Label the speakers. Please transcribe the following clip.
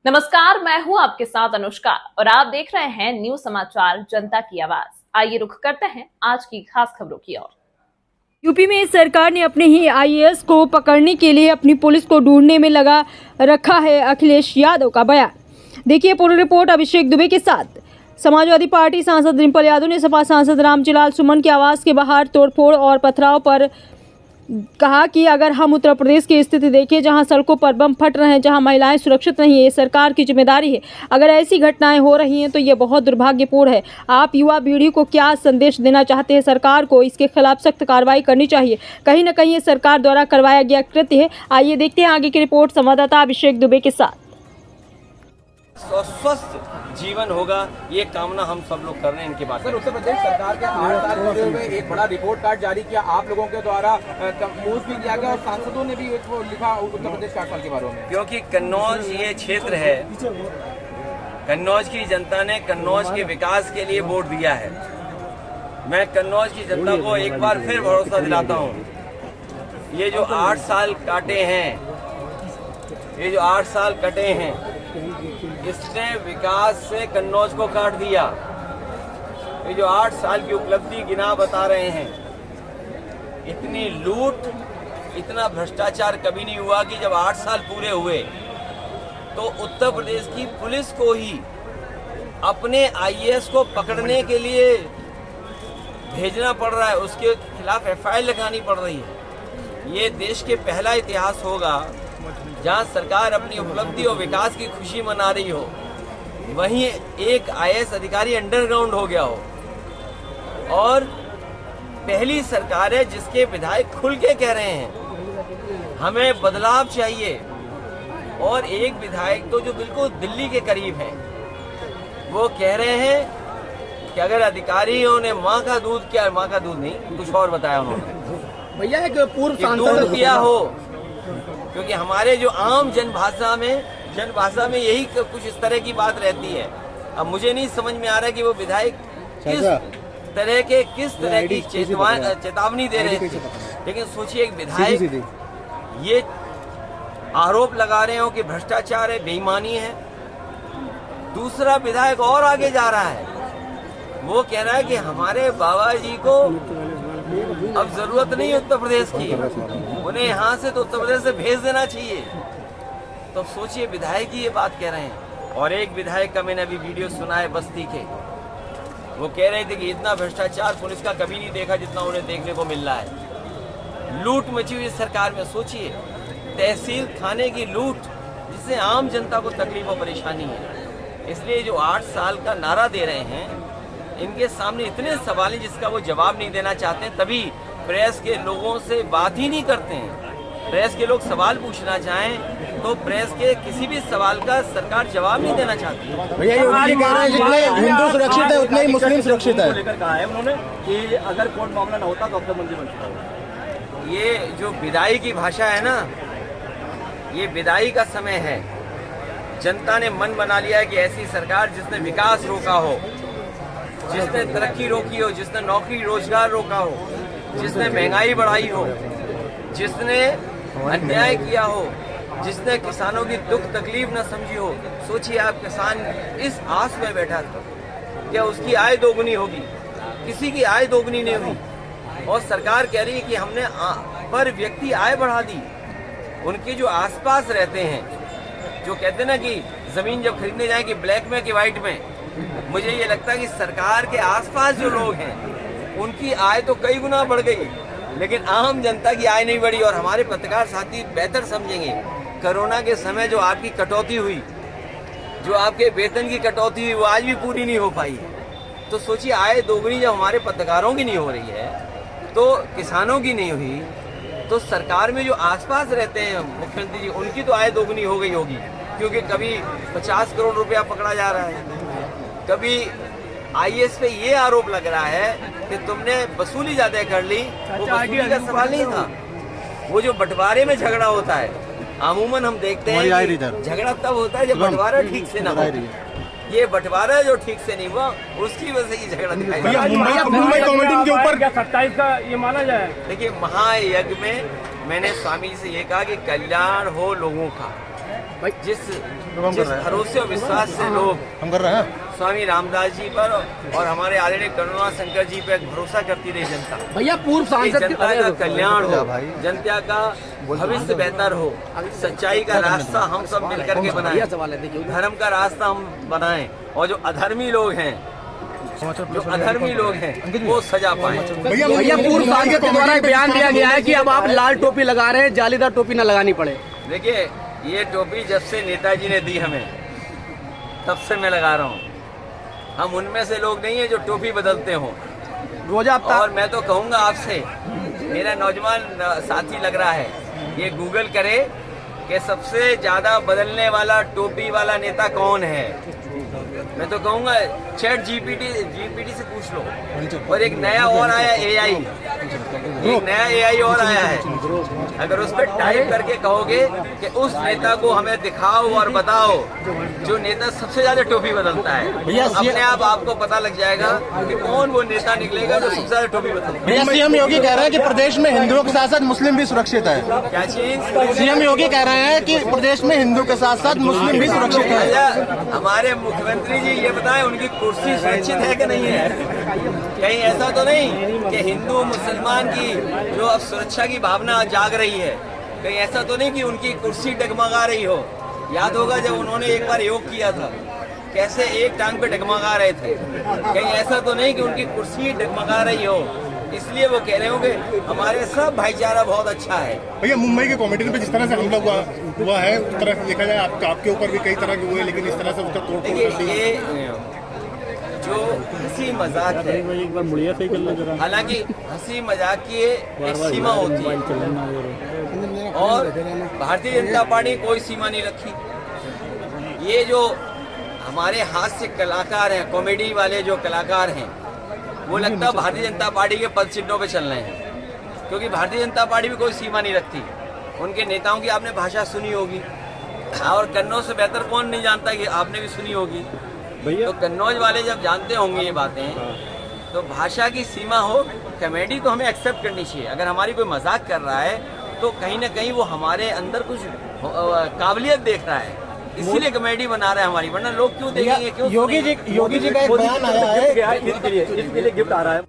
Speaker 1: नमस्कार, मैं हूं आपके साथ अनुष्का और आप देख रहे हैं न्यूज समाचार जनता की आवाज। आइए रुख करते हैं आज की खास खबरों की ओर।
Speaker 2: यूपी में सरकार ने अपने ही आईएएस को पकड़ने के लिए अपनी पुलिस को ढूंढने में लगा रखा है अखिलेश यादव का बयान। देखिए पूरी रिपोर्ट अभिषेक दुबे के साथ। समाजवादी पार्टी सांसद डिम्पल यादव ने सपा सांसद रामजीलाल सुमन के आवास के बाहर तोड़फोड़ और पथराव पर कहा कि अगर हम उत्तर प्रदेश की स्थिति देखें, जहां सड़कों पर बम फट रहे हैं, जहां महिलाएं सुरक्षित नहीं है, ये सरकार की जिम्मेदारी है। अगर ऐसी घटनाएं हो रही हैं तो ये बहुत दुर्भाग्यपूर्ण है। आप युवा पीढ़ी को क्या संदेश देना चाहते हैं? सरकार को इसके खिलाफ सख्त कार्रवाई करनी चाहिए। कहीं न कहीं ये सरकार द्वारा करवाया गया कृत्य है। आइए देखते हैं आगे की रिपोर्ट संवाददाता अभिषेक दुबे के साथ।
Speaker 3: स्वस्थ जीवन होगा, ये कामना हम सब लोग कर रहे हैं इनके बाद।
Speaker 4: सर, उत्तर प्रदेश सरकार के 8 साल पूरे हुए, एक बड़ा रिपोर्ट कार्ड जारी किया आप लोगों के द्वारा, कंपोज भी किया गया और सांसदों ने भी वो लिखा उत्तर प्रदेश के 8 साल के बारे में।
Speaker 3: क्योंकि कन्नौज ये क्षेत्र है, कन्नौज की जनता ने कन्नौज के विकास के लिए वोट दिया है। मैं कन्नौज की जनता को एक बार फिर भरोसा दिलाता हूँ, ये जो 8 साल काटे हैं, ये जो 8 साल कटे हैं, इसने विकास से कन्नौज को काट दिया। ये जो 8 साल की उपलब्धि गिना बता रहे हैं, इतनी लूट, इतना भ्रष्टाचार कभी नहीं हुआ कि जब 8 साल पूरे हुए तो उत्तर प्रदेश की पुलिस को ही अपने आईएएस को पकड़ने के लिए भेजना पड़ रहा है, उसके खिलाफ एफआईआर लगानी पड़ रही है। ये देश के पहला इतिहास होगा जहां सरकार अपनी उपलब्धि और विकास की खुशी मना रही हो, वहीं एक आईएएस अधिकारी अंडरग्राउंड हो गया हो। और पहली सरकार है जिसके विधायक खुल के कह रहे हैं हमें बदलाव चाहिए। और एक विधायक तो जो बिल्कुल दिल्ली के करीब है, वो कह रहे हैं कि अगर अधिकारियों ने माँ का दूध किया, माँ का दूध नहीं कुछ और बताया उन्होंने,
Speaker 4: भैया एक पूर्व
Speaker 3: सांसद किया हो, क्योंकि हमारे जो आम जनभाषा में यही कुछ इस तरह की बात रहती है। अब मुझे नहीं समझ में आ रहा कि वो विधायक किस तरह की चेतावनी दे रहे थे। लेकिन सोचिए, एक विधायक ये आरोप लगा रहे हो कि भ्रष्टाचार है, बेईमानी है। दूसरा विधायक और आगे जा रहा है, वो कह रहा है कि हमारे बाबा जी को अब जरूरत नहीं उत्तर प्रदेश की, उन्हें यहाँ से तो उत्तर प्रदेश से भेज देना चाहिए। तो सोचिए, विधायक ही ये बात कह रहे हैं। और एक विधायक का मैंने अभी वीडियो सुना है बस्ती के, वो कह रहे थे कि इतना भ्रष्टाचार पुलिस का कभी नहीं देखा जितना उन्हें देखने को मिल रहा है। लूट मची हुई सरकार में, सोचिए तहसील थाने की लूट, जिससे आम जनता को तकलीफ और परेशानी है। इसलिए जो 8 साल का नारा दे रहे हैं, इनके सामने इतने सवाल हैं जिसका वो जवाब नहीं देना चाहते, तभी प्रेस के लोगों से बात ही नहीं करते हैं। प्रेस के लोग सवाल पूछना चाहें तो प्रेस के किसी भी सवाल का सरकार जवाब नहीं देना चाहती।
Speaker 4: भैया ये कह रहे हैं जितने हिंदू सुरक्षित है उतने ही मुस्लिम सुरक्षित है।
Speaker 5: लेकर कहा है उन्होंने कि अगर कोर्ट मामला न होता तो अब तक मंदिर बन चुका होगा।
Speaker 3: ये जो विदाई की भाषा है ना, ये विदाई का समय है। जनता ने मन बना लिया है कि ऐसी सरकार जिसने विकास रोका हो, जिसने तरक्की रोकी हो, जिसने नौकरी रोजगार रोका हो, जिसने महंगाई बढ़ाई हो, जिसने अन्याय किया हो, जिसने किसानों की दुख तकलीफ न समझी हो। सोचिए, आप किसान इस आस में बैठा था क्या उसकी आय दोगुनी होगी, किसी की आय दोगुनी नहीं हुई। और सरकार कह रही है कि हमने पर व्यक्ति आय बढ़ा दी। उनके जो आसपास रहते हैं, जो कहते हैं ना कि जमीन जब खरीदने जाए कि ब्लैक में कि व्हाइट में, मुझे ये लगता है कि सरकार के आसपास जो लोग हैं उनकी आय तो कई गुना बढ़ गई, लेकिन आम जनता की आय नहीं बढ़ी। और हमारे पत्रकार साथी बेहतर समझेंगे, कोरोना के समय जो आपकी कटौती हुई, जो आपके वेतन की कटौती हुई, वो आज भी पूरी नहीं हो पाई। तो सोचिए, आय दोगुनी जब हमारे पत्रकारों की नहीं हो रही है, तो किसानों की नहीं हुई, तो सरकार में जो आसपास रहते हैं मुख्यमंत्री जी, उनकी तो आय दोगुनी हो गई होगी। क्योंकि कभी 50 करोड़ रुपया पकड़ा जा रहा है, कभी आईएएस पे ये आरोप लग रहा है कि तुमने वसूली ज्यादा कर ली। वो वसूली का सवाल नहीं था, वो जो बंटवारे में झगड़ा होता है, अमूमन हम देखते हैं कि झगड़ा तब होता है जब बंटवारा ठीक से ना हो। ये बंटवारा जो ठीक से नहीं हुआ, उसकी वजह से ये झगड़ा दिखाई दे रहा है।
Speaker 4: मुंबई कमेटी के ऊपर
Speaker 5: क्या 27 का ये माना जाए?
Speaker 3: देखिए, महायज्ञ में मैंने स्वामी जी से ये कहा कि कल्याण हो लोगों का, जिस भरोसे और विश्वास से लोग
Speaker 6: हम कर रहे हैं
Speaker 3: स्वामी रामदास जी पर और हमारे आदरणीय करुणा शंकर जी पर भरोसा करती रही जनता।
Speaker 4: भैया पूर्व
Speaker 3: कि
Speaker 4: सांसद
Speaker 3: जनता का कल्याण हो, जनता का भविष्य बेहतर हो, सच्चाई का रास्ता हम सब मिलकर के बनाएं, धर्म का रास्ता हम बनाएं और जो अधर्मी लोग हैं वो सजा पाए।
Speaker 4: भैया पूर्व सांसद के द्वारा एक बयान दिया गया है कि अब आप लाल टोपी लगा रहे हैं, जालीदार टोपी न लगानी पड़े।
Speaker 3: देखिए ये टोपी जब से नेताजी ने दी हमें तब से मैं लगा रहा हूँ। हम उनमें से लोग नहीं है जो टोपी बदलते हों।
Speaker 4: रोजा
Speaker 3: और मैं तो कहूँगा आपसे, मेरा नौजवान साथी लग रहा है, ये गूगल करे कि सबसे ज्यादा बदलने वाला टोपी वाला नेता कौन है। मैं तो कहूँगा चैट जीपीटी से पूछ लो। और एक नया और आया एआई, एक नया एआई और आया है। अगर उस पर टाइप करके कहोगे कि उस नेता को हमें दिखाओ और बताओ जो नेता सबसे ज्यादा टोपी बदलता है, अपने आप आपको पता लग जाएगा कि कौन वो नेता निकलेगा जो सबसे ज्यादा टोपी बदलता है।
Speaker 6: भैया सीएम योगी कह रहे हैं कि प्रदेश में हिंदुओं के साथ साथ मुस्लिम भी सुरक्षित है।
Speaker 3: क्या चीज?
Speaker 6: सीएम योगी कह रहे हैं कि प्रदेश में हिंदू के साथ साथ मुस्लिम भी सुरक्षित है।
Speaker 3: हमारे मुख्यमंत्री जी ये बताएं उनकी कुर्सी सुरक्षित है कि नहीं है? कहीं ऐसा तो नहीं कि हिंदू मुसलमान की जो अब सुरक्षा की भावना जाग रही है, कहीं ऐसा तो नहीं कि उनकी कुर्सी डगमगा रही हो। याद होगा जब उन्होंने एक बार योग किया था, कैसे एक टांग पे डगमगा रहे थे। कहीं ऐसा तो नहीं कि उनकी कुर्सी डगमगा रही हो, इसलिए वो कह रहे होंगे हमारे सब भाईचारा बहुत अच्छा है।
Speaker 6: भैया मुंबई के कॉमेडी पे जिस तरह से हमला हुआ है, उस तरह से देखा जाए आपके ऊपर भी कई तरह के हुए, लेकिन इस तरह से उसका तोड़ फोड़ कर दिया।
Speaker 3: ये जो हंसी मजाक है, हालांकि हंसी मजाक की एक सीमा होती है और भारतीय जनता पार्टी कोई सीमा नहीं रखी। ये जो हमारे हास्य कलाकार हैं, कॉमेडी वाले जो कलाकार हैं, वो लगता है भारतीय जनता पार्टी के पद चिन्हों पे चल रहे हैं, क्योंकि भारतीय जनता पार्टी भी कोई सीमा नहीं रखती। उनके नेताओं की आपने भाषा सुनी होगी और कन्नौज से बेहतर कौन नहीं जानता कि आपने भी सुनी होगी। तो कन्नौज वाले जब जानते होंगे ये बातें, तो भाषा की सीमा हो, कॉमेडी तो हमें एक्सेप्ट करनी चाहिए। अगर हमारी कोई मजाक कर रहा है तो कहीं ना कहीं वो हमारे अंदर कुछ काबिलियत देख रहा है, इसीलिए कॉमेडी बना रहे हैं हमारी, वरना लोग क्यों देखेंगे? क्यों?
Speaker 6: योगी जी का एक बयान आया है,
Speaker 5: इसके लिए गिफ्ट आ रहा है।